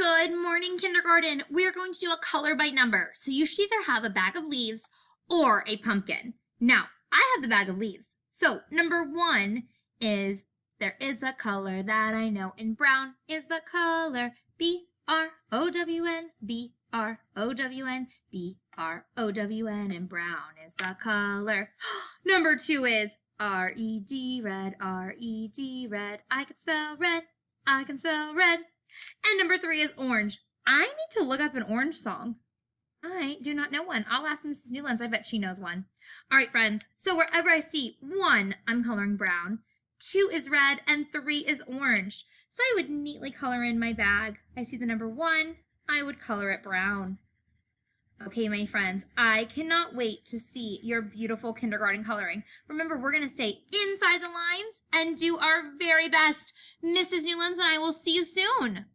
Good morning, kindergarten. We are going to do a color by number. So you should either have a bag of leaves or a pumpkin. Now, I have the bag of leaves. So number 1 is, there is a color that I know, and brown is the color. B-R-O-W-N, B-R-O-W-N, B-R-O-W-N, and brown is the color. Number 2 is R-E-D, red, R-E-D, red. I can spell red, I can spell red. And number 3 is orange. I need to look up an orange song. I do not know one. I'll ask Mrs. Newlands. I bet she knows one. All right, friends. So wherever I see 1, I'm coloring brown. 2 is red, and 3 is orange. So I would neatly color in my bag. I see the number 1. I would color it brown. Okay, my friends, I cannot wait to see your beautiful kindergarten coloring. Remember, we're going to stay inside the lines and do our very best. Mrs. Newlands and I will see you soon.